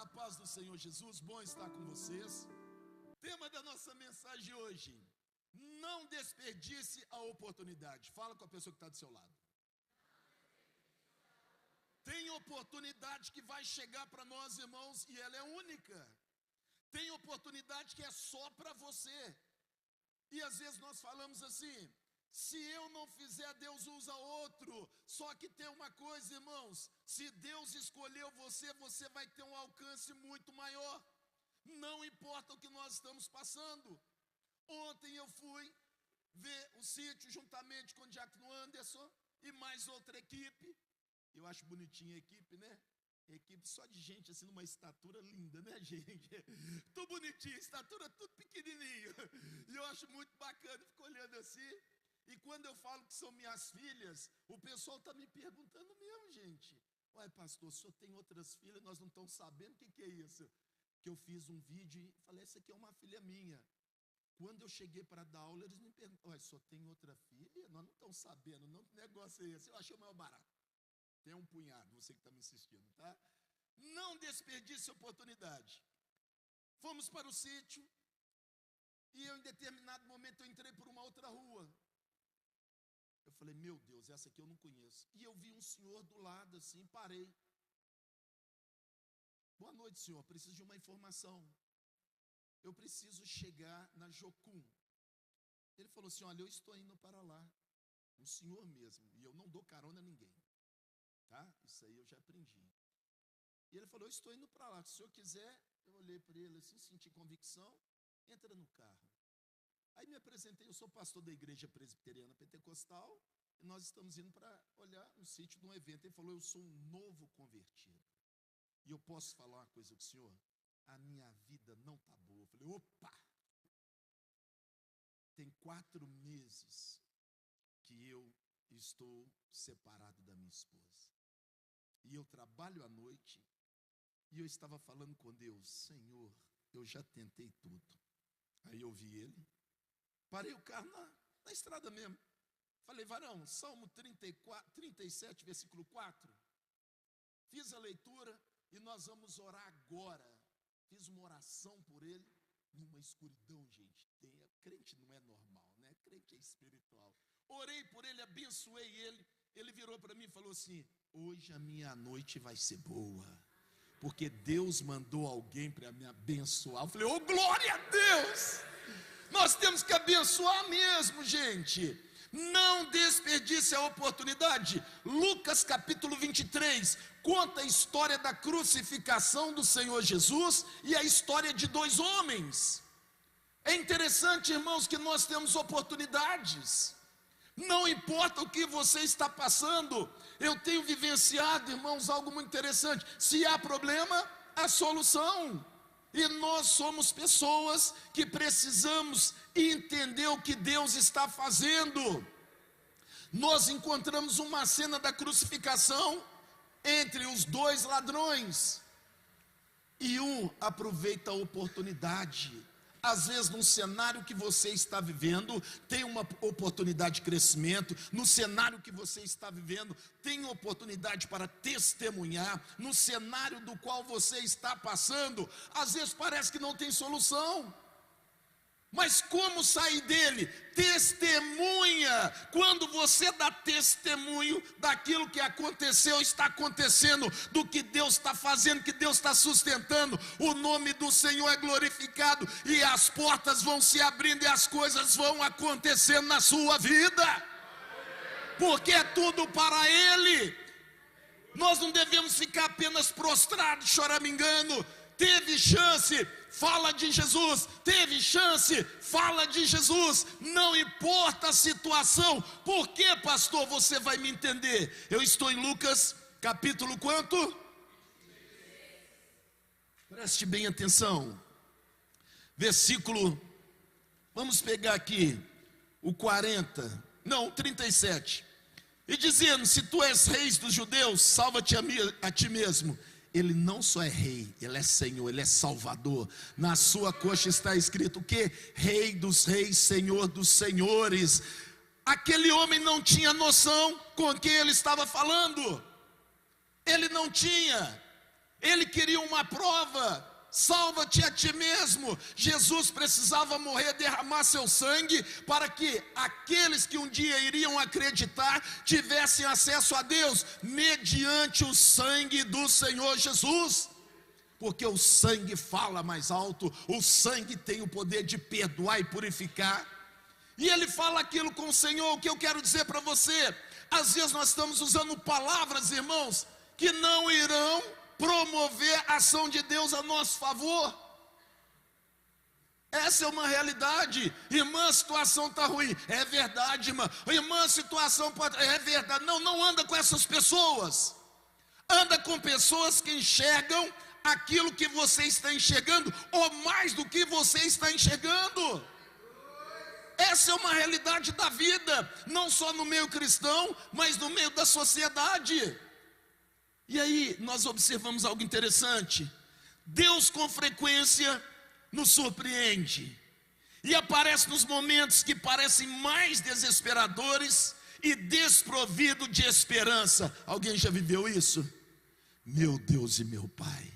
A paz do Senhor Jesus, bom estar com vocês. Tema da nossa mensagem hoje: não desperdice a oportunidade. Fala com a pessoa que está do seu lado. Tem oportunidade que vai chegar para nós, irmãos, e ela é única. Tem oportunidade que é só para você. E às vezes nós falamos assim: se eu não fizer, Deus usa outro. Só que tem uma coisa, irmãos: se Deus escolheu você, você vai ter um alcance muito maior. Não importa o que nós estamos passando. Ontem eu fui ver o sítio juntamente com o Diácono Anderson e mais outra equipe. Eu acho bonitinha a equipe, né? Equipe só de gente assim, numa estatura linda, né, gente? Tudo bonitinho, estatura tudo pequenininho. E eu acho muito bacana, fico olhando assim. E quando eu falo que são minhas filhas, o pessoal está me perguntando mesmo, gente. Ué, pastor, o senhor tem outras filhas, nós não estamos sabendo o que é isso. Que eu fiz um vídeo e falei: essa aqui é uma filha minha. Quando eu cheguei para dar aula, eles me perguntaram: ué, o senhor tem outra filha? Nós não estamos sabendo, não, que negócio é esse? Eu achei o maior barato. Tem um punhado, você que está me assistindo, tá? Não desperdice a oportunidade. Fomos para o sítio e eu, em determinado momento, eu entrei por uma outra rua. Eu falei: meu Deus, essa aqui eu não conheço. E eu vi um senhor do lado assim, parei. Boa noite, senhor, preciso de uma informação. Eu preciso chegar na Jocum. Ele falou assim: olha, eu estou indo para lá. O senhor mesmo, e eu não dou carona a ninguém. Tá? Isso aí eu já aprendi. E ele falou: eu estou indo para lá, se o senhor quiser. Eu olhei para ele assim, senti convicção. Entra no carro. Aí me apresentei: eu sou pastor da igreja presbiteriana pentecostal, e nós estamos indo para olhar um sítio de um evento. Ele falou: eu sou um novo convertido, e eu posso falar uma coisa com o senhor? A minha vida não está boa. Eu falei: opa! Tem 4 meses que eu estou separado da minha esposa. E eu trabalho à noite. E eu estava falando com Deus: Senhor, eu já tentei tudo. Aí eu vi ele. Parei o carro na estrada mesmo. Falei: varão, Salmo 37, versículo 4. Fiz a leitura e nós vamos orar agora. Fiz uma oração por ele, numa escuridão, gente. Crente não é normal, né? Crente é espiritual. Orei por ele, abençoei ele. Ele virou para mim e falou assim: hoje a minha noite vai ser boa, porque Deus mandou alguém para me abençoar. Eu falei: oh, glória a Deus! Nós temos que abençoar mesmo, gente. Não desperdice a oportunidade. Lucas capítulo 23 conta a história da crucificação do Senhor Jesus e a história de 2 homens. É interessante, irmãos, que nós temos oportunidades. Não importa o que você está passando. Eu tenho vivenciado, irmãos, algo muito interessante. Se há problema, há solução. E nós somos pessoas que precisamos entender o que Deus está fazendo. Nós encontramos uma cena da crucificação entre os 2 ladrões. E um aproveita a oportunidade. Às vezes, no cenário que você está vivendo, tem uma oportunidade de crescimento. No cenário que você está vivendo, tem oportunidade para testemunhar. No cenário do qual você está passando, às vezes parece que não tem solução. Mas como sair dele? Testemunha. Quando você dá testemunho daquilo que aconteceu, está acontecendo, do que Deus está fazendo, que Deus está sustentando, o nome do Senhor é glorificado, e as portas vão se abrindo e as coisas vão acontecendo na sua vida, porque é tudo para Ele. Nós não devemos ficar apenas prostrados, choramingando. Teve chance, fala de Jesus. Teve chance, fala de Jesus. Não importa a situação. Por que, pastor? Você vai me entender. Eu estou em Lucas, capítulo quanto? Preste bem atenção. Versículo, vamos pegar aqui o 37. E dizendo: se tu és rei dos judeus, salva-te a ti mesmo. Ele não só é rei, ele é Senhor, ele é Salvador. Na sua coxa está escrito o quê? Rei dos reis, Senhor dos senhores. Aquele homem não tinha noção com quem ele estava falando. Ele não tinha. Ele queria uma prova. Salva-te a ti mesmo. Jesus precisava morrer, derramar seu sangue, para que aqueles que um dia iriam acreditar tivessem acesso a Deus, mediante o sangue do Senhor Jesus. Porque o sangue fala mais alto, o sangue tem o poder de perdoar e purificar. E ele fala aquilo com o Senhor. O que eu quero dizer para você: às vezes nós estamos usando palavras, irmãos, que não irão promover a ação de Deus a nosso favor. Essa é uma realidade. Irmã, a situação está ruim. É verdade, irmã. Irmã, a situação pode... É verdade. Não anda com essas pessoas. Anda com pessoas que enxergam aquilo que você está enxergando, ou mais do que você está enxergando. Essa é uma realidade da vida, não só no meio cristão, mas no meio da sociedade. E aí nós observamos algo interessante. Deus com frequência nos surpreende e aparece nos momentos que parecem mais desesperadores e desprovido de esperança. Alguém já viveu isso? Meu Deus e meu Pai.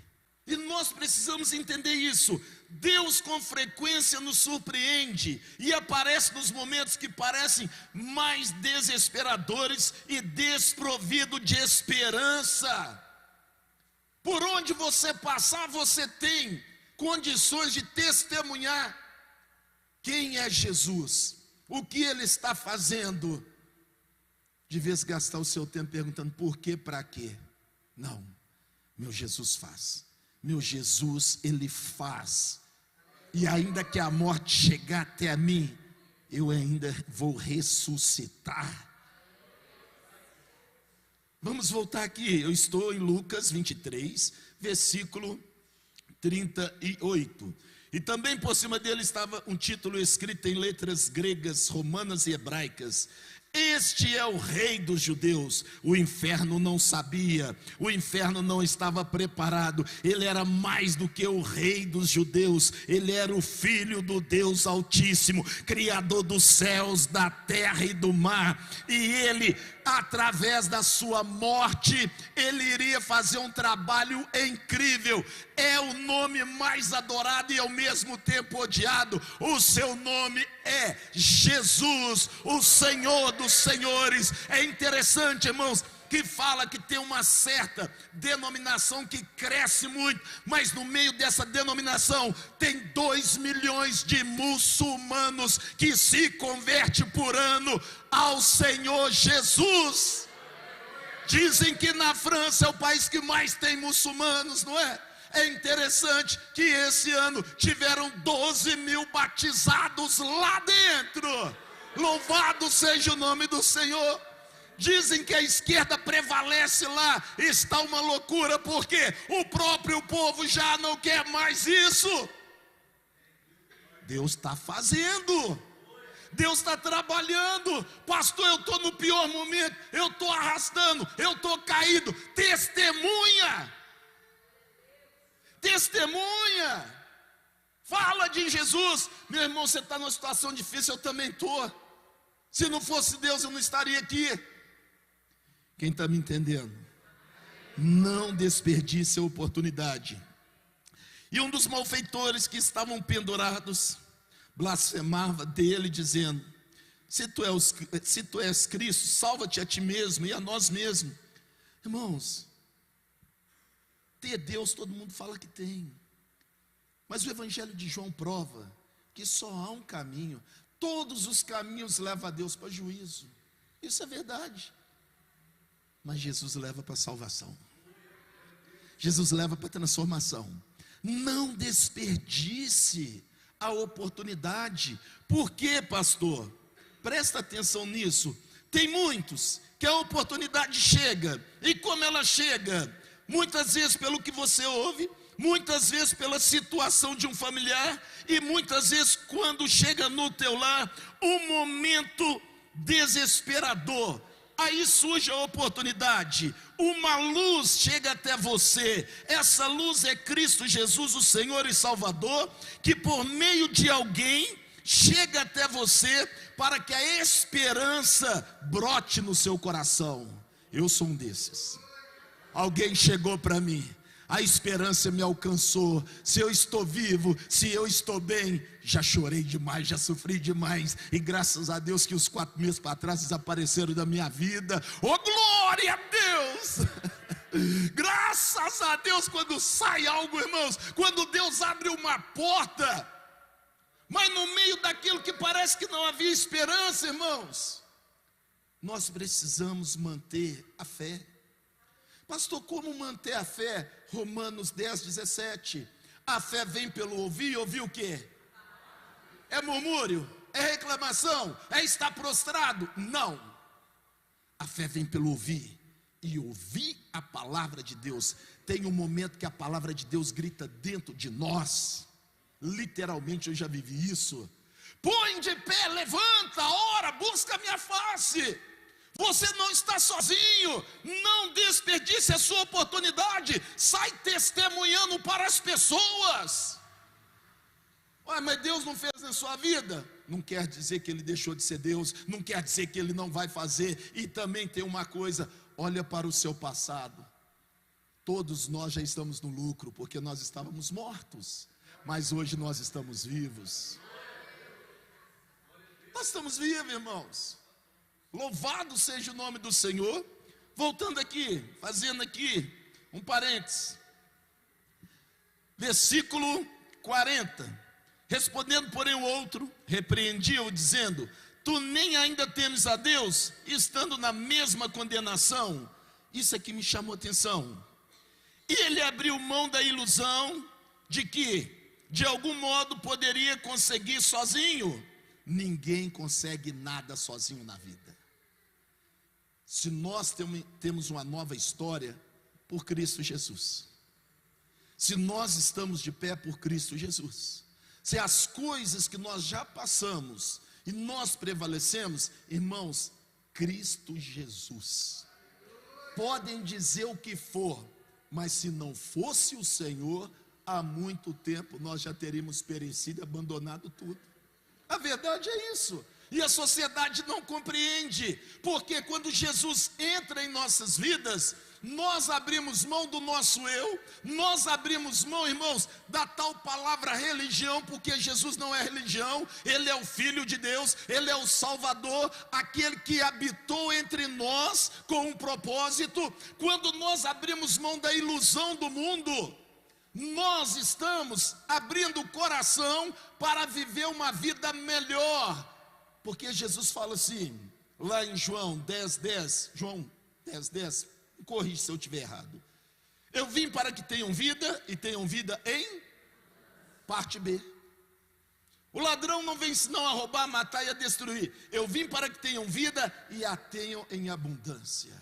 E nós precisamos entender isso. Deus com frequência nos surpreende e aparece nos momentos que parecem mais desesperadores e desprovido de esperança. Por onde você passar, você tem condições de testemunhar quem é Jesus, o que Ele está fazendo. De vez gastar o seu tempo perguntando por quê, para quê. Não, meu Jesus faz. Meu Jesus, Ele faz. E ainda que a morte chegar até a mim, eu ainda vou ressuscitar. Vamos voltar aqui. Eu estou em Lucas 23, versículo 38. E também por cima dele estava um título escrito em letras gregas, romanas e hebraicas: Este é o Rei dos Judeus. O inferno não sabia, o inferno não estava preparado. Ele era mais do que o Rei dos Judeus. Ele era o Filho do Deus Altíssimo, Criador dos céus, da terra e do mar. E ele, através da sua morte, ele iria fazer um trabalho incrível. É o nome mais adorado e ao mesmo tempo odiado. O seu nome é Jesus, o Senhor dos senhores. É interessante, irmãos, que fala que tem uma certa denominação que cresce muito, mas no meio dessa denominação tem 2 milhões de muçulmanos que se convertem por ano ao Senhor Jesus. Dizem que na França é o país que mais tem muçulmanos, não é? É interessante que esse ano tiveram 12 mil batizados lá dentro. Louvado seja o nome do Senhor. Dizem que a esquerda prevalece lá. Está uma loucura, porque o próprio povo já não quer mais isso. Deus está fazendo. Deus está trabalhando. Pastor, eu estou no pior momento, eu estou arrastando, eu estou caído. Testemunha. Testemunha. Fala de Jesus. Meu irmão, você está numa situação difícil, eu também estou. Se não fosse Deus, eu não estaria aqui. Quem está me entendendo? Não desperdice a oportunidade. E um dos malfeitores que estavam pendurados blasfemava dele, dizendo: se tu és Cristo, salva-te a ti mesmo e a nós mesmos. Irmãos, ter Deus todo mundo fala que tem, mas o Evangelho de João prova que só há um caminho. Todos os caminhos levam a Deus para juízo. Isso é verdade. Mas Jesus leva para a salvação. Jesus leva para a transformação. Não desperdice a oportunidade. Por quê, pastor? Presta atenção nisso. Tem muitos que a oportunidade chega. E como ela chega? Muitas vezes pelo que você ouve, muitas vezes pela situação de um familiar, e muitas vezes quando chega no teu lar um momento desesperador. Aí surge a oportunidade, uma luz chega até você. Essa luz é Cristo Jesus, o Senhor e Salvador, que por meio de alguém chega até você para que a esperança brote no seu coração. Eu sou um desses. Alguém chegou para mim, a esperança me alcançou. Se eu estou vivo, se eu estou bem, já chorei demais, já sofri demais, e graças a Deus que os 4 meses para trás desapareceram da minha vida. Oh, glória a Deus! Graças a Deus, quando sai algo, irmãos, quando Deus abre uma porta, mas no meio daquilo que parece que não havia esperança, irmãos, nós precisamos manter a fé. Pastor, como manter a fé? Romanos 10, 17. A fé vem pelo ouvir, e ouvir o quê? É murmúrio? É reclamação? É estar prostrado? Não. A fé vem pelo ouvir, e ouvir a palavra de Deus. Tem um momento que a palavra de Deus grita dentro de nós. Literalmente eu já vivi isso. Põe de pé, levanta, ora, busca a minha face. Você não está sozinho, não desperdice a sua oportunidade, sai testemunhando para as pessoas. Ué, mas Deus não fez na sua vida? Não quer dizer que Ele deixou de ser Deus, não quer dizer que Ele não vai fazer. E também tem uma coisa, olha para o seu passado. Todos nós já estamos no lucro, porque nós estávamos mortos, mas hoje nós estamos vivos. Nós estamos vivos, irmãos. Louvado seja o nome do Senhor. Voltando aqui, fazendo aqui um parênteses. Versículo 40. Respondendo, porém, o outro, repreendia-o, dizendo: tu nem ainda temes a Deus, estando na mesma condenação. Isso aqui me chamou a atenção. E ele abriu mão da ilusão de que, de algum modo, poderia conseguir sozinho. Ninguém consegue nada sozinho na vida. Se nós temos uma nova história por Cristo Jesus, se nós estamos de pé por Cristo Jesus, se as coisas que nós já passamos e nós prevalecemos, irmãos, Cristo Jesus. Podem dizer o que for, mas se não fosse o Senhor, há muito tempo nós já teríamos perecido e abandonado tudo. A verdade é isso. E a sociedade não compreende, porque quando Jesus entra em nossas vidas, nós abrimos mão do nosso eu, nós abrimos mão, irmãos, da tal palavra religião, porque Jesus não é religião, Ele é o Filho de Deus, Ele é o Salvador, aquele que habitou entre nós com um propósito. Quando nós abrimos mão da ilusão do mundo, nós estamos abrindo o coração para viver uma vida melhor. Porque Jesus fala assim, lá em João 10:10, João 10:10, me corrija se eu estiver errado. Eu vim para que tenham vida, e tenham vida em parte B. O ladrão não vem senão a roubar, matar e a destruir. Eu vim para que tenham vida e a tenham em abundância.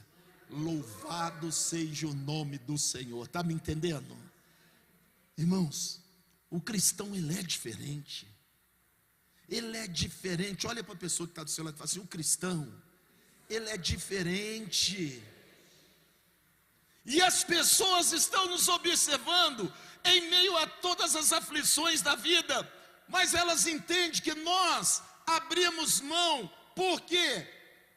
Louvado seja o nome do Senhor. Está me entendendo? Irmãos, o cristão ele é diferente. Ele é diferente. Olha para a pessoa que está do seu lado e fala assim: o cristão, ele é diferente. E as pessoas estão nos observando em meio a todas as aflições da vida, mas elas entendem que nós abrimos mão, porque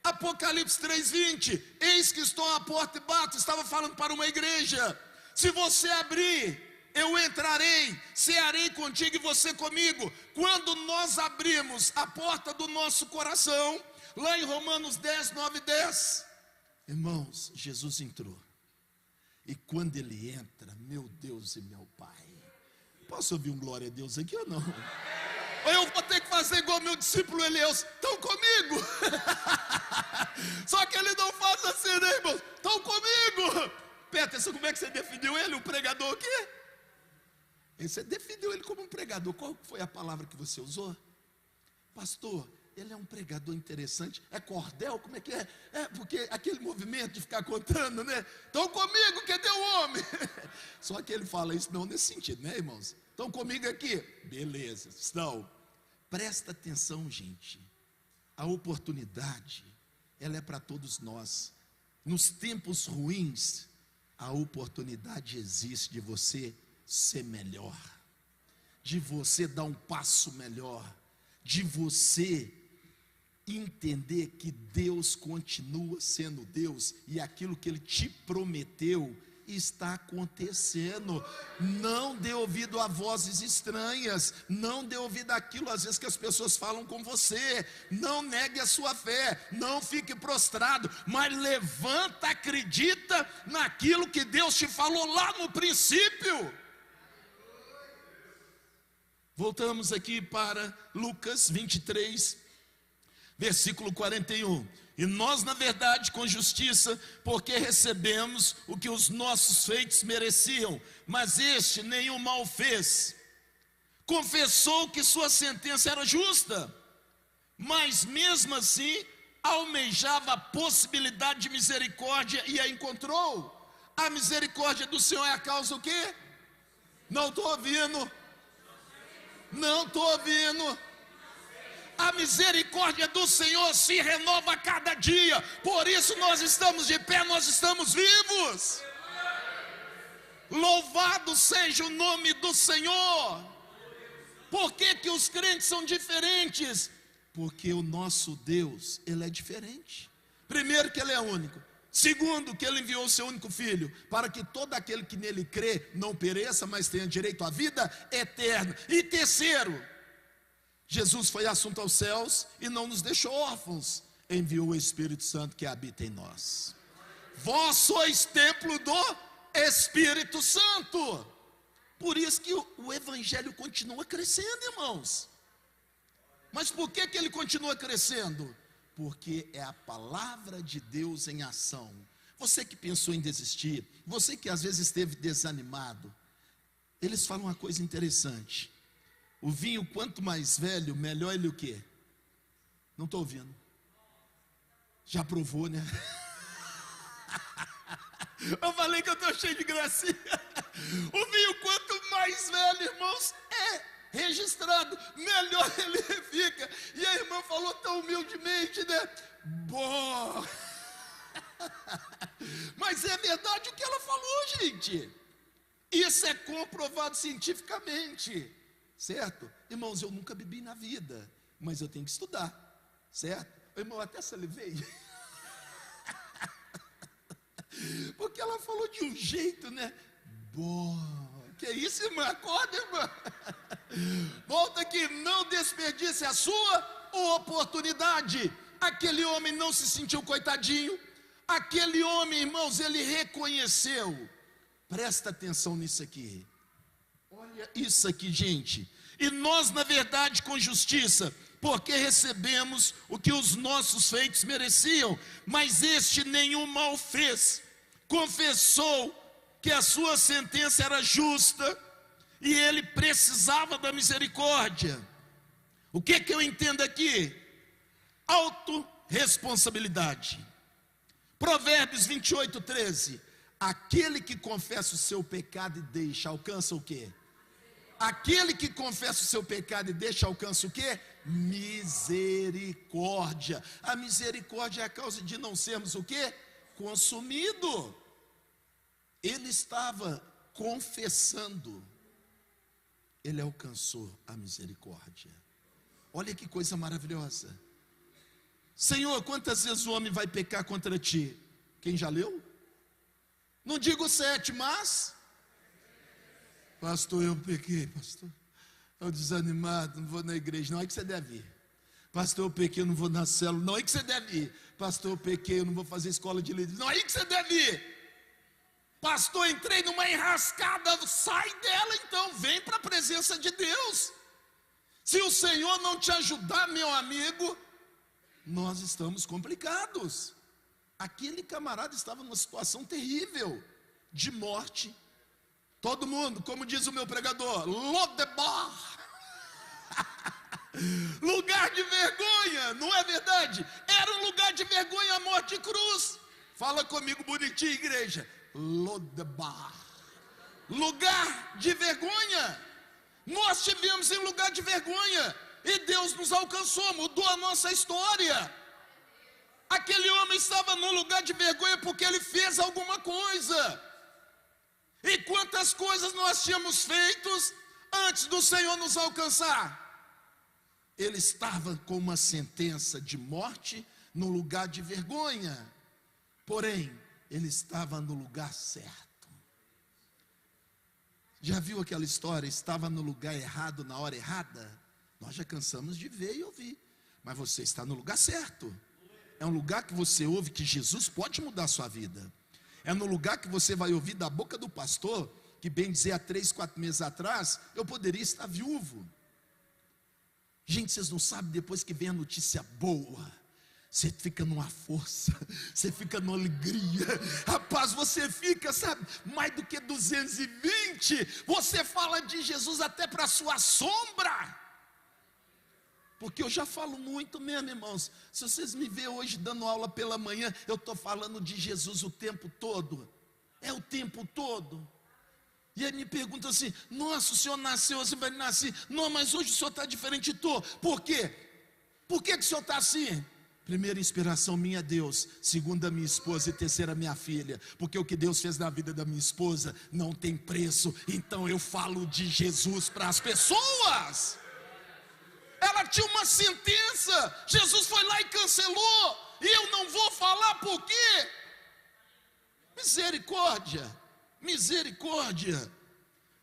Apocalipse 3:20, eis que estou à porta e bato, estava falando para uma igreja. Se você abrir, eu entrarei, cearei contigo e você comigo. Quando nós abrimos a porta do nosso coração, lá em Romanos 10:9-10, irmãos, Jesus entrou. E quando ele entra, meu Deus e meu Pai, posso ouvir um glória a Deus aqui ou não? Ou eu vou ter que fazer igual meu discípulo Elias, estão comigo? Só que ele não faz assim, né, irmãos? Estão comigo. Peterson, como é que você definiu ele? O pregador o quê? Você definiu ele como um pregador. Qual foi a palavra que você usou? Pastor, ele é um pregador interessante. É cordel? Como é que é? É porque aquele movimento de ficar contando, né? Estão comigo, cadê o homem? Só que ele fala isso não nesse sentido, né, irmãos? Estão comigo aqui? Beleza, estão. Presta atenção, gente. A oportunidade, ela é para todos nós. Nos tempos ruins, a oportunidade existe de você ser melhor, de você dar um passo melhor, de você entender que Deus continua sendo Deus, e aquilo que Ele te prometeu, está acontecendo. Não dê ouvido a vozes estranhas, não dê ouvido àquilo às vezes que as pessoas falam com você. Não negue a sua fé, não fique prostrado, mas levanta, acredita naquilo que Deus te falou lá no princípio. Voltamos aqui para Lucas 23, versículo 41. E nós, na verdade, com justiça, porque recebemos o que os nossos feitos mereciam, mas este nenhum mal fez. Confessou que sua sentença era justa, mas mesmo assim almejava a possibilidade de misericórdia e a encontrou. A misericórdia do Senhor é a causa o quê? Não estou ouvindo. Não estou ouvindo. A misericórdia do Senhor se renova a cada dia. Por isso nós estamos de pé, nós estamos vivos. Louvado seja o nome do Senhor. Por que os crentes são diferentes? Porque o nosso Deus, Ele é diferente. Primeiro, que Ele é único. Segundo, que Ele enviou o seu único Filho, para que todo aquele que nele crê não pereça, mas tenha direito à vida eterna. E terceiro, Jesus foi assunto aos céus e não nos deixou órfãos. Enviou o Espírito Santo que habita em nós. Vós sois templo do Espírito Santo. Por isso que o Evangelho continua crescendo, irmãos. Mas por que ele continua crescendo? Porque é a palavra de Deus em ação. Você que pensou em desistir, você que às vezes esteve desanimado, eles falam uma coisa interessante. O vinho, quanto mais velho, melhor ele o quê? Não estou ouvindo. Já provou, né? Eu falei que eu estou cheio de gracinha. O vinho, quanto mais velho, irmãos, é registrado, melhor ele fica. E a irmã falou tão humildemente, né? Bom. Mas é verdade o que ela falou, gente. Isso é comprovado cientificamente. Certo? Irmãos, eu nunca bebi na vida, mas eu tenho que estudar, certo? Irmão, até salivei. Porque ela falou de um jeito, né? Bom, que isso, irmã? Acorda, irmã. Volta aqui, não desperdice a sua oportunidade. Aquele homem não se sentiu coitadinho. Aquele homem, irmãos, ele reconheceu. Presta atenção nisso aqui. Olha isso aqui, gente. E nós, na verdade, com justiça, porque recebemos o que os nossos feitos mereciam, mas este nenhum mal fez. Confessou que a sua sentença era justa e ele precisava da misericórdia. O que eu entendo aqui? Autorresponsabilidade. Provérbios 28, 13. Aquele que confessa o seu pecado e deixa, alcança o quê? Aquele que confessa o seu pecado e deixa, alcança o quê? Misericórdia. A misericórdia é a causa de não sermos o quê? Consumido. Ele estava confessando. Ele alcançou a misericórdia. Olha que coisa maravilhosa. Senhor, quantas vezes o homem vai pecar contra ti? Quem já leu? Não digo 7, mas... Pastor, eu pequei, pastor. Estou desanimado, não vou na igreja. Não, é que você deve ir. Pastor, eu pequei, eu não vou na célula. Não, é que você deve ir. Pastor, eu pequei, eu não vou fazer escola de líderes. Não, é que você deve ir. Pastor, entrei numa enrascada. Sai dela então, vem para a presença de Deus. Se o Senhor não te ajudar, meu amigo, nós estamos complicados. Aquele camarada estava numa situação terrível, de morte. Todo mundo, como diz o meu pregador, Lodebar. Lugar de vergonha, não é verdade? Era um lugar de vergonha a morte de cruz. Fala comigo bonitinho, igreja. Lodebar. Lugar de vergonha. Nós tivemos em lugar de vergonha e Deus nos alcançou, mudou a nossa história. Aquele homem estava num lugar de vergonha porque ele fez alguma coisa. E quantas coisas nós tínhamos feito antes do Senhor nos alcançar? Ele estava com uma sentença de morte no lugar de vergonha. Porém, ele estava no lugar certo. Já viu aquela história? Estava no lugar errado na hora errada? Nós já cansamos de ver e ouvir, mas você está no lugar certo. É um lugar que você ouve que Jesus pode mudar a sua vida. É no lugar que você vai ouvir da boca do pastor, que bem dizer, há 3, 4 meses atrás, eu poderia estar viúvo. Gente, vocês não sabem, depois que vem a notícia boa, você fica numa força, você fica numa alegria, rapaz, você fica, sabe, mais do que 220, você fala de Jesus até para a sua sombra. Porque eu já falo muito mesmo, irmãos. Se vocês me verem hoje dando aula pela manhã, eu estou falando de Jesus o tempo todo. É o tempo todo. E aí me perguntam assim: nossa, o senhor nasceu assim, vai nascer. Não, mas hoje o senhor está diferente. Estou. Por quê? Por que o senhor está assim? Primeira inspiração minha é Deus. Segunda, minha esposa. E terceira, minha filha. Porque o que Deus fez na vida da minha esposa não tem preço. Então eu falo de Jesus para as pessoas. Ela tinha uma sentença, Jesus foi lá e cancelou, e eu não vou falar por quê? Misericórdia, misericórdia.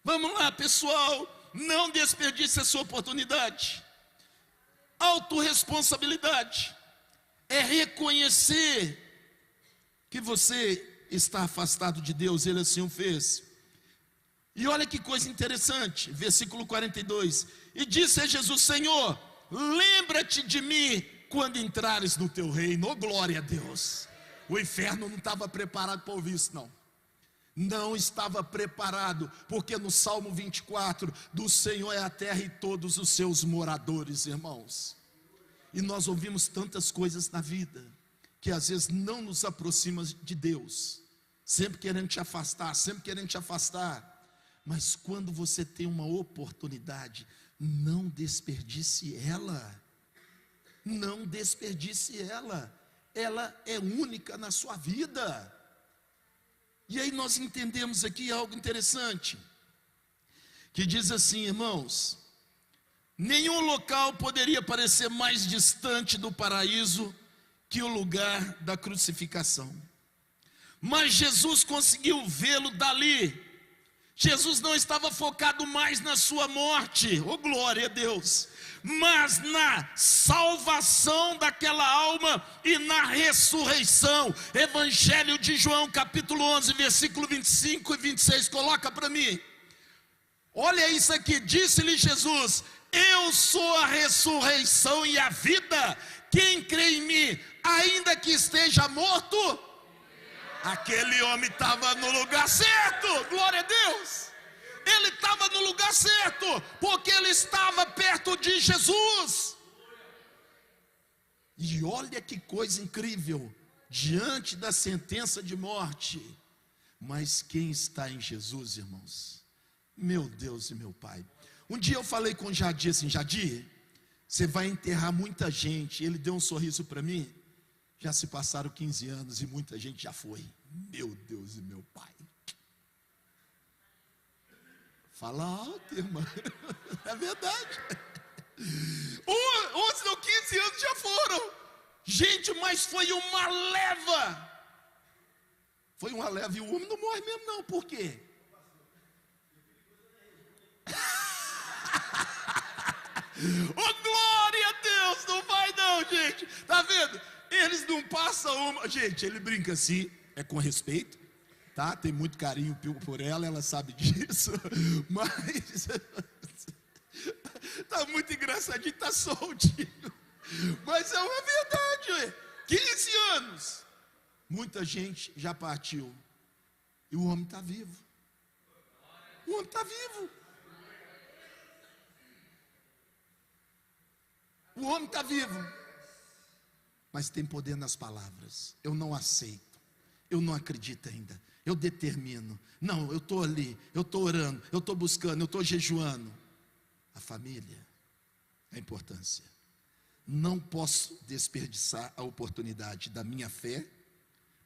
Vamos lá, pessoal, não desperdice essa oportunidade. Autorresponsabilidade é reconhecer que você está afastado de Deus. Ele assim o fez. E olha que coisa interessante, versículo 42. E disse a Jesus: Senhor, lembra-te de mim quando entrares no teu reino. Oh, glória a Deus. O inferno não estava preparado para ouvir isso, não. Não estava preparado, porque no Salmo 24, do Senhor é a terra e todos os seus moradores, irmãos. E nós ouvimos tantas coisas na vida, que às vezes não nos aproximam de Deus, sempre querendo te afastar, sempre querendo te afastar. Mas quando você tem uma oportunidade, não desperdice ela. Não desperdice ela. Ela é única na sua vida. E aí nós entendemos aqui algo interessante, que diz assim, irmãos: nenhum local poderia parecer mais distante do paraíso que o lugar da crucificação. Mas Jesus conseguiu vê-lo dali. Jesus não estava focado mais na sua morte, oh glória a Deus, mas na salvação daquela alma e na ressurreição. Evangelho de João, capítulo 11, versículo 25 e 26, coloca para mim. Olha isso aqui, disse-lhe Jesus: eu sou a ressurreição e a vida. Quem crê em mim, ainda que esteja morto, aquele homem estava no lugar certo, glória a Deus. Ele estava no lugar certo, porque ele estava perto de Jesus. E olha que coisa incrível, diante da sentença de morte, mas quem está em Jesus, irmãos? Meu Deus e meu Pai. Um dia eu falei com o Jadir assim: Jadir, você vai enterrar muita gente. Ele deu um sorriso para mim. Já se passaram 15 anos e muita gente já foi. Meu Deus e meu Pai. Fala alto, irmão. É verdade. 11 ou 15 anos já foram. Gente, mas foi uma leva. Foi uma leva. E o homem não morre mesmo não. Por quê? Oh, glória a Deus. Não vai não, gente. Tá vendo? Eles não passam uma. Gente, ele brinca assim, é com respeito, tá? Tem muito carinho por ela, ela sabe disso. Mas tá muito engraçadinho, tá soltinho. Mas é uma verdade, ué. 15 anos. Muita gente já partiu. E o homem está vivo. O homem está vivo. O homem está vivo. Mas tem poder nas palavras. Eu não aceito, eu não acredito ainda, eu determino. Não, eu estou ali, eu estou orando, eu estou buscando, eu estou jejuando. A família, a importância. Não posso desperdiçar a oportunidade da minha fé,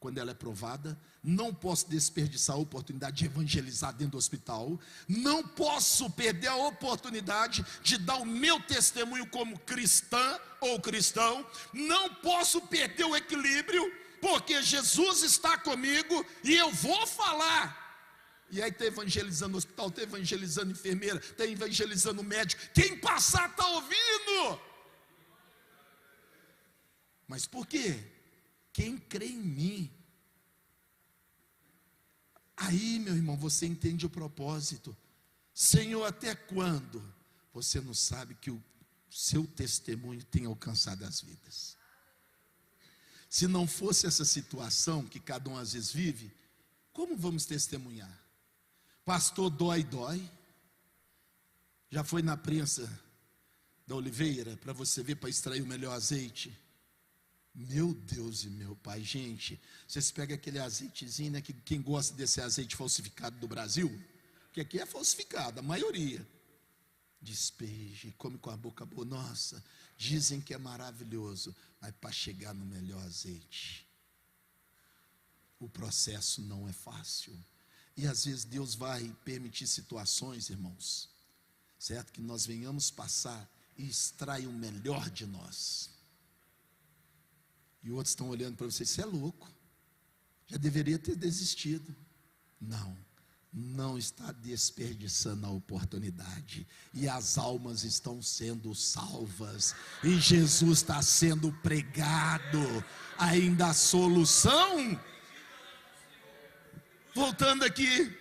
quando ela é provada. Não posso desperdiçar a oportunidade de evangelizar dentro do hospital. Não posso perder a oportunidade de dar o meu testemunho como cristã ou cristão. Não posso perder o equilíbrio, porque Jesus está comigo e eu vou falar E aí está evangelizando no hospital, está evangelizando enfermeira, está evangelizando médico. Quem passar está ouvindo. Mas por quê? Quem crê em mim. Aí, meu irmão, você entende o propósito. Senhor, até quando? Você não sabe que o seu testemunho tem alcançado as vidas. Se não fosse essa situação que cada um às vezes vive, como vamos testemunhar? Pastor, dói. Já foi na prensa da oliveira para você ver, para extrair o melhor azeite? Meu Deus e meu Pai, gente, vocês pegam aquele azeitezinho, né, que quem gosta desse azeite falsificado do Brasil, que aqui é falsificado, a maioria, despeje, come com a boca boa, nossa, dizem que é maravilhoso, mas para chegar no melhor azeite, o processo não é fácil, e às vezes Deus vai permitir situações, irmãos, certo, que nós venhamos passar e extrai o melhor de nós. E outros estão olhando para você, você é louco, já deveria ter desistido. Não está desperdiçando a oportunidade, e as almas estão sendo salvas, e Jesus está sendo pregado, ainda a solução. Voltando aqui,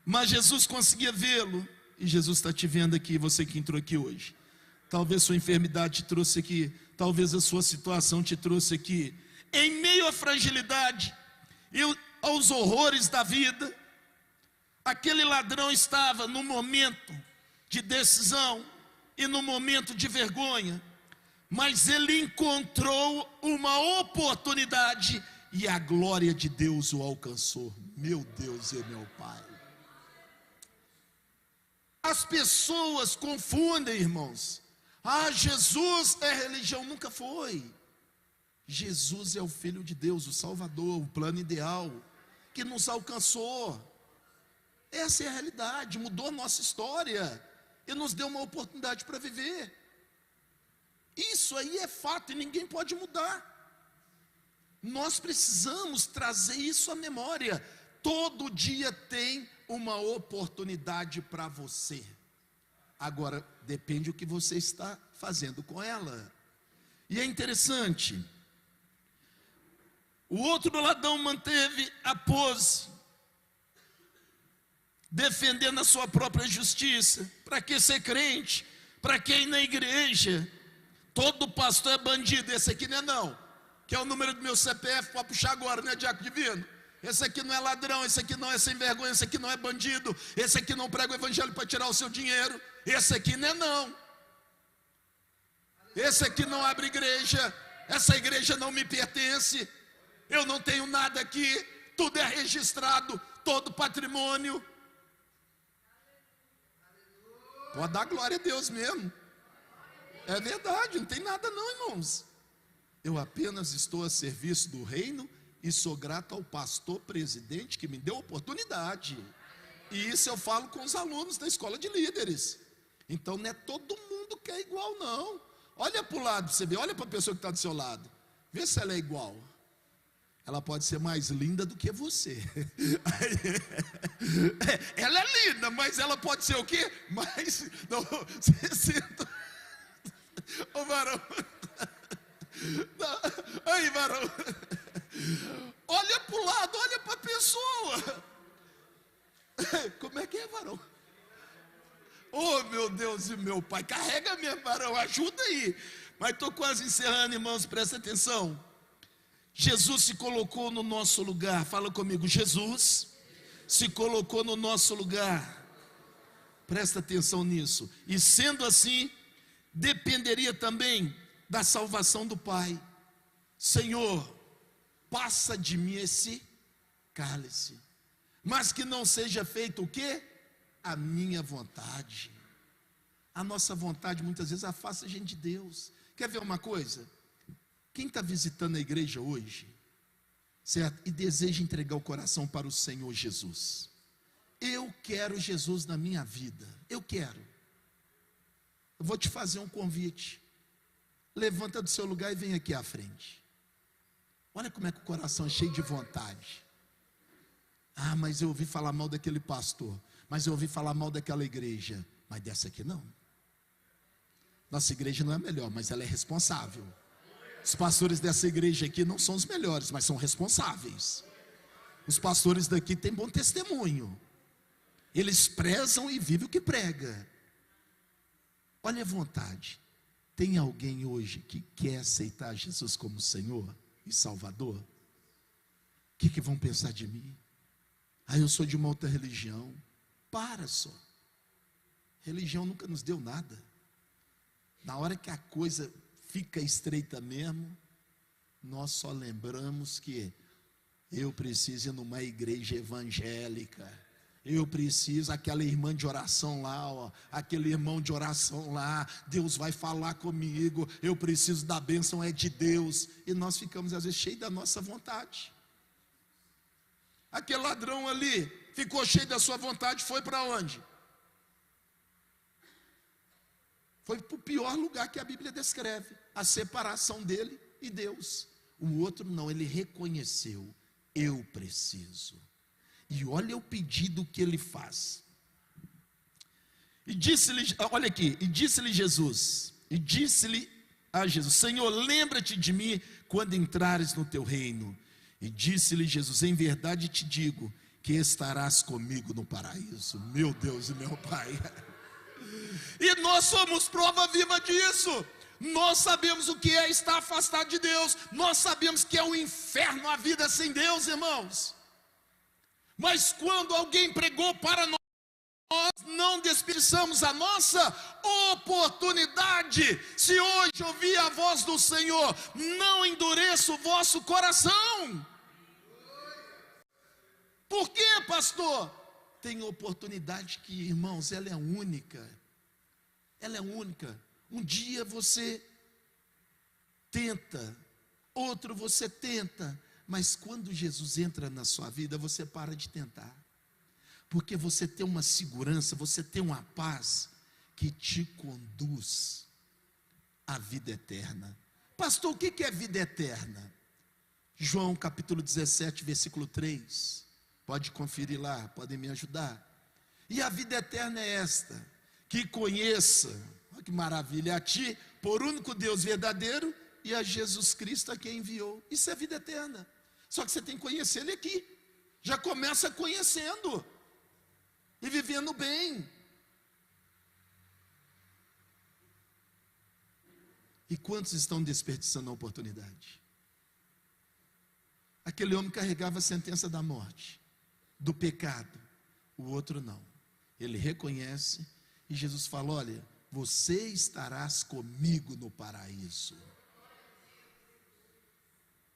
mas Jesus conseguia vê-lo, e Jesus está te vendo aqui, você que entrou aqui hoje. Talvez sua enfermidade te trouxe aqui, talvez a sua situação te trouxe aqui, em meio à fragilidade e aos horrores da vida. Aquele ladrão estava no momento de decisão e no momento de vergonha, mas ele encontrou uma oportunidade e a glória de Deus o alcançou. Meu Deus e meu Pai. As pessoas confundem, irmãos. Jesus é religião. Nunca foi. Jesus é o Filho de Deus, o Salvador, o plano ideal, que nos alcançou. Essa é a realidade, mudou a nossa história e nos deu uma oportunidade para viver. Isso aí é fato e ninguém pode mudar. Nós precisamos trazer isso à memória. Todo dia tem uma oportunidade para você. Agora, depende do que você está fazendo com ela. E é interessante, o outro ladrão manteve a pose, defendendo a sua própria justiça. Para que ser crente? Para que ir na igreja? Todo pastor é bandido. Esse aqui não é não, que é o número do meu CPF, para puxar agora, né, diácono divino? Esse aqui não é ladrão, esse aqui não é sem vergonha, esse aqui não é bandido, esse aqui não prega o evangelho para tirar o seu dinheiro, esse aqui não é não. Esse aqui não abre igreja, essa igreja não me pertence, eu não tenho nada aqui, tudo é registrado, todo patrimônio. Pode dar glória a Deus mesmo. É verdade, não tem nada não, irmãos. Eu apenas estou a serviço do reino e sou grato ao pastor presidente que me deu a oportunidade. E isso eu falo com os alunos da escola de líderes. Então não é todo mundo que é igual não. Olha para o lado, você vê, olha para a pessoa que está do seu lado, vê se ela é igual. Ela pode ser mais linda do que você. Ela é linda, mas ela pode ser o quê? Mais, não, 60. Ô varão. Não, aí varão. Olha para o lado, olha para a pessoa. Como é que é, varão? Oh, meu Deus e meu Pai, carrega mesmo, varão, ajuda aí. Mas estou quase encerrando, irmãos, presta atenção. Jesus se colocou no nosso lugar. Fala comigo, Jesus se colocou no nosso lugar. Presta atenção nisso. E sendo assim, dependeria também da salvação do Pai. Senhor, passa de mim esse cálice, mas que não seja feito o quê? A minha vontade. A nossa vontade muitas vezes afasta a gente de Deus. Quer ver uma coisa? Quem está visitando a igreja hoje, certo? E deseja entregar o coração para o Senhor Jesus. Eu quero Jesus na minha vida. Eu quero. Eu vou te fazer um convite. Levanta do seu lugar e vem aqui à frente. Olha como é que o coração é cheio de vontade. Ah, mas eu ouvi falar mal daquele pastor, mas eu ouvi falar mal daquela igreja. Mas dessa aqui não. Nossa igreja não é a melhor, mas ela é responsável. Os pastores dessa igreja aqui não são os melhores, mas são responsáveis. Os pastores daqui têm bom testemunho. Eles prezam e vivem o que prega. Olha a vontade. Tem alguém hoje que quer aceitar Jesus como Senhor e Salvador? O que vão pensar de mim? Ah, eu sou de uma outra religião. Para só. Religião nunca nos deu nada. Na hora que a coisa fica estreita mesmo, nós só lembramos que eu preciso ir numa igreja evangélica. Eu preciso, aquela irmã de oração lá, ó, aquele irmão de oração lá, Deus vai falar comigo, eu preciso da bênção, é de Deus. E nós ficamos às vezes cheios da nossa vontade. Aquele ladrão ali, ficou cheio da sua vontade, foi para onde? Foi para o pior lugar que a Bíblia descreve, a separação dele e Deus. O outro não, ele reconheceu, eu preciso. E olha o pedido que ele faz. E disse-lhe, olha aqui, e disse-lhe a Jesus, Senhor, lembra-te de mim quando entrares no teu reino. E disse-lhe Jesus, em verdade te digo, que estarás comigo no paraíso. Meu Deus e meu Pai. E nós somos prova viva disso. Nós sabemos o que é estar afastado de Deus. Nós sabemos que é um inferno a vida sem Deus, irmãos. Mas quando alguém pregou para nós, nós não desperdiçamos a nossa oportunidade. Se hoje ouvir a voz do Senhor, não endureça o vosso coração. Por quê, pastor? Tem oportunidade que, irmãos, ela é única. Ela é única. Um dia você tenta, outro você tenta, mas quando Jesus entra na sua vida, você para de tentar. Porque você tem uma segurança, você tem uma paz que te conduz à vida eterna. Pastor, o que é vida eterna? João capítulo 17, versículo 3. Pode conferir lá, podem me ajudar. E a vida eterna é esta: que conheça, olha que maravilha, a ti, por único Deus verdadeiro, e a Jesus Cristo a quem enviou. Isso é vida eterna. Só que você tem que conhecer Ele aqui. Já começa conhecendo e vivendo bem. E quantos estão desperdiçando a oportunidade? Aquele homem carregava a sentença da morte, do pecado. O outro não. Ele reconhece e Jesus fala, olha, você estarás comigo no paraíso.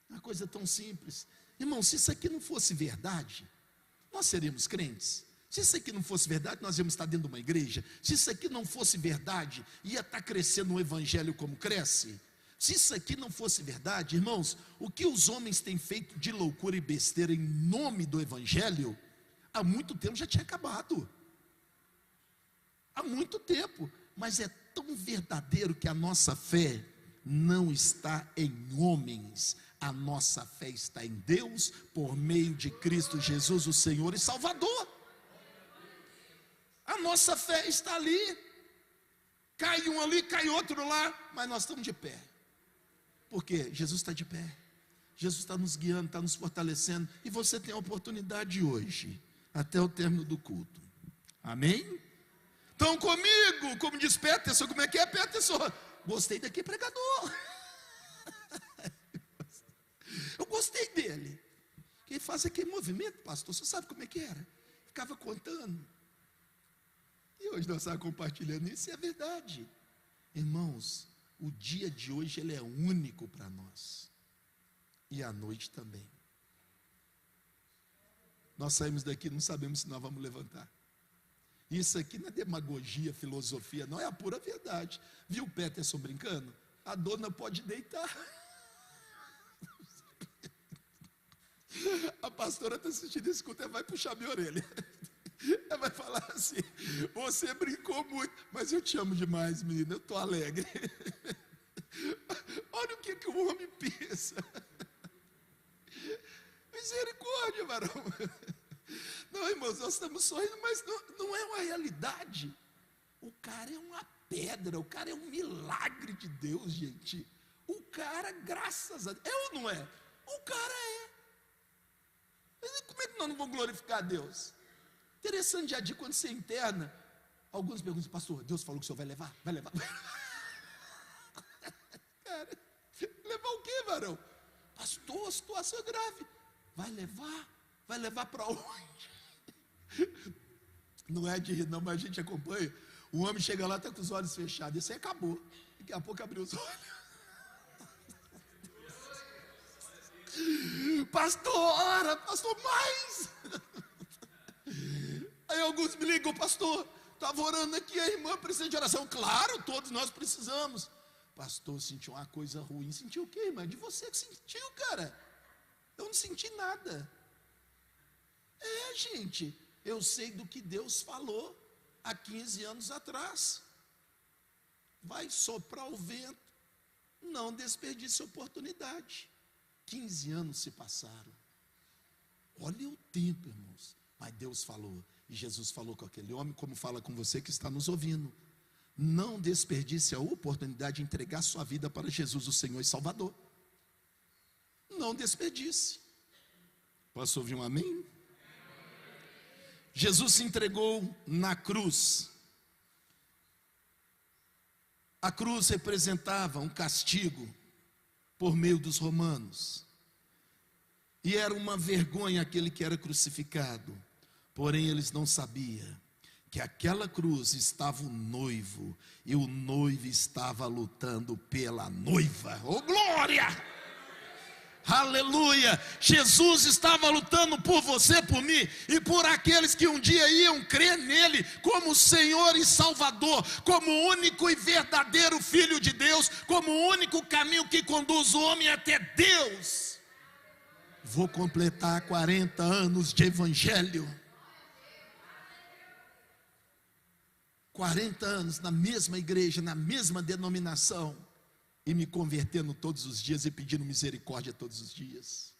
Uma coisa tão simples. Irmão, se isso aqui não fosse verdade, nós seríamos crentes. Se isso aqui não fosse verdade, nós íamos estar dentro de uma igreja. Se isso aqui não fosse verdade, ia estar crescendo o evangelho como cresce. Se isso aqui não fosse verdade, irmãos, o que os homens têm feito de loucura e besteira em nome do evangelho, há muito tempo já tinha acabado. Há muito tempo. Mas é tão verdadeiro que a nossa fé não está em homens. A nossa fé está em Deus, por meio de Cristo Jesus, o Senhor e Salvador. A nossa fé está ali. Cai um ali, cai outro lá, mas nós estamos de pé. Porque Jesus está de pé. Jesus está nos guiando, está nos fortalecendo. E você tem a oportunidade hoje, até o término do culto. Amém? Estão comigo, como diz Peterson. Como é que é, Peterson? Gostei daquele pregador. Eu gostei dele. Ele faz aquele movimento, pastor. Você sabe como é que era? Ficava contando. E hoje nós estamos compartilhando isso, e é verdade. Irmãos, o dia de hoje ele é único para nós. E a noite também. Nós saímos daqui, não sabemos se nós vamos levantar. Isso aqui não é demagogia, filosofia, não, é a pura verdade. Viu o Peterson brincando? A dona pode deitar. A pastora está assistindo esse culto, ela vai puxar minha orelha. Ela vai falar assim, você brincou muito, mas eu te amo demais, menina, eu estou alegre. Olha o que o homem pensa. Misericórdia, varão. Não, irmãos, nós estamos sorrindo, mas não é uma realidade. O cara é uma pedra, o cara é um milagre de Deus, gente. O cara, graças a Deus, é ou não é? O cara é. Mas como é que nós não vamos glorificar a Deus? Interessante, já de quando você interna, alguns perguntam, pastor, Deus falou que o senhor vai levar? Vai levar. Cara, levar o quê, varão? Pastor, a situação é grave. Vai levar para onde? Não é de rir não, mas a gente acompanha. O homem chega lá, está com os olhos fechados. Isso aí acabou. Daqui a pouco abriu os olhos. Pastor, ora, pastor, mais. Aí alguns me ligam, pastor, estava orando aqui, a irmã precisa de oração. Claro, todos nós precisamos. Pastor, sentiu uma coisa ruim. Sentiu o quê, irmã? De você que sentiu, cara. Eu não senti nada. Gente, eu sei do que Deus falou há 15 anos atrás. Vai soprar o vento, não desperdice a oportunidade. 15 anos se passaram. Olha o tempo, irmãos. Mas Deus falou, e Jesus falou com aquele homem, como fala com você que está nos ouvindo. Não desperdice a oportunidade de entregar sua vida para Jesus, o Senhor e Salvador. Não desperdice. Posso ouvir um amém? Jesus se entregou na cruz. A cruz representava um castigo por meio dos romanos. E era uma vergonha aquele que era crucificado. Porém, eles não sabiam que aquela cruz estava o noivo, e o noivo estava lutando pela noiva. Oh, glória! Aleluia! Jesus estava lutando por você, por mim e por aqueles que um dia iam crer nele como Senhor e Salvador, como único e verdadeiro Filho de Deus, como o único caminho que conduz o homem até Deus. Vou completar 40 anos de evangelho. 40 anos na mesma igreja, na mesma denominação, e me convertendo todos os dias e pedindo misericórdia todos os dias,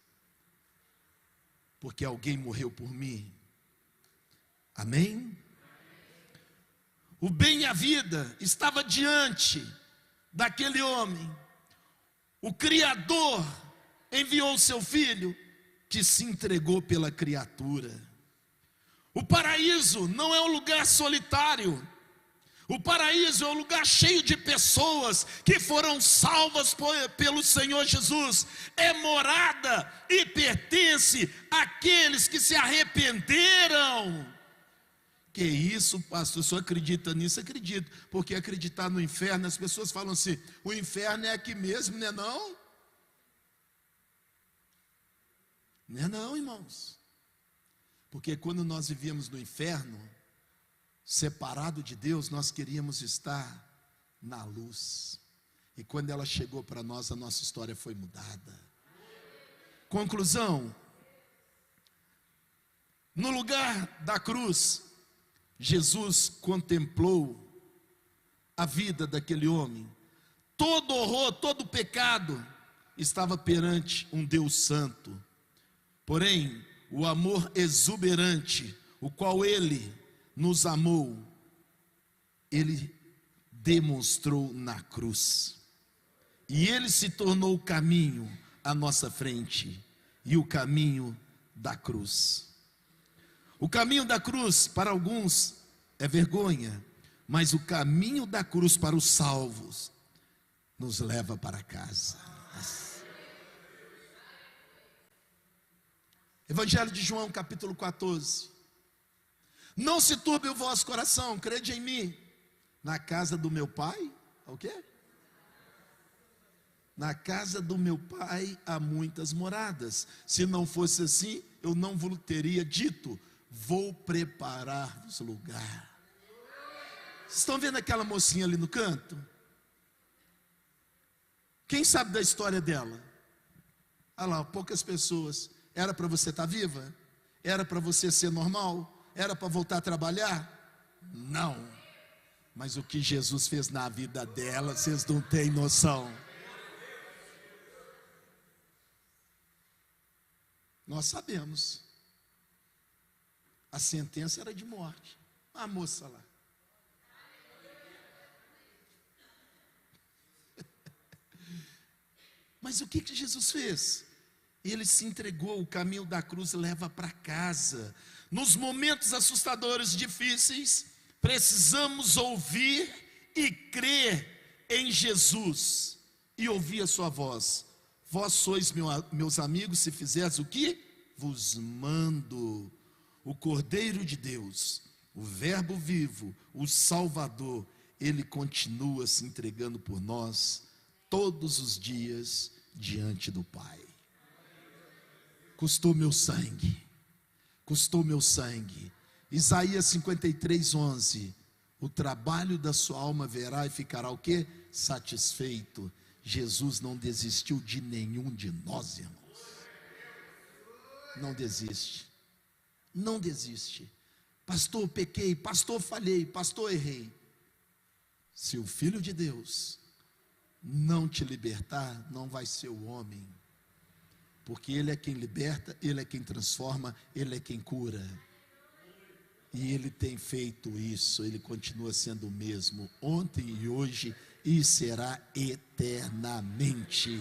porque alguém morreu por mim. Amém? O bem e a vida estava diante daquele homem. O Criador enviou o seu filho, que se entregou pela criatura. O paraíso não é um lugar solitário. O paraíso é um lugar cheio de pessoas que foram salvas pelo Senhor Jesus. É morada e pertence àqueles que se arrependeram. Que isso, pastor? Se eu acredita nisso? Acredito. Porque acreditar no inferno, as pessoas falam assim, o inferno é aqui mesmo, não é não? Não é não, irmãos. Porque quando nós vivíamos no inferno, separado de Deus, nós queríamos estar na luz. E quando ela chegou para nós, a nossa história foi mudada. Conclusão: no lugar da cruz, Jesus contemplou a vida daquele homem. Todo horror, todo pecado estava perante um Deus santo. Porém, o amor exuberante, o qual Ele nos amou, Ele demonstrou na cruz. E Ele se tornou o caminho à nossa frente, e o caminho da cruz. O caminho da cruz para alguns é vergonha, mas o caminho da cruz para os salvos nos leva para casa. Evangelho de João, capítulo 14. Não se turbe o vosso coração, crede em mim. Na casa do meu pai, o quê? Na casa do meu pai há muitas moradas. Se não fosse assim, eu não vos teria dito, vou preparar-vos lugar. Vocês estão vendo aquela mocinha ali no canto? Quem sabe da história dela? Olha lá, poucas pessoas. Era para você estar viva? Era para você ser normal? Era para voltar a trabalhar? Não. Mas o que Jesus fez na vida dela, vocês não têm noção. Nós sabemos. A sentença era de morte. A moça lá. Mas o que Jesus fez? Ele se entregou. O caminho da cruz leva para casa. Nos momentos assustadores, difíceis, precisamos ouvir e crer em Jesus e ouvir a sua voz. Vós sois meus amigos se fizeres o que vos mando. O Cordeiro de Deus, o Verbo vivo, o Salvador, ele continua se entregando por nós todos os dias diante do Pai. Custou meu sangue, custou meu sangue. Isaías 53:11, o trabalho da sua alma verá e ficará o quê? Satisfeito. Jesus não desistiu de nenhum de nós, irmãos. Não desiste, não desiste. Pastor, pequei, pastor, falhei, pastor, errei. Se o Filho de Deus não te libertar, não vai ser o homem, porque Ele é quem liberta, Ele é quem transforma, Ele é quem cura, e Ele tem feito isso. Ele continua sendo o mesmo, ontem e hoje, e será eternamente.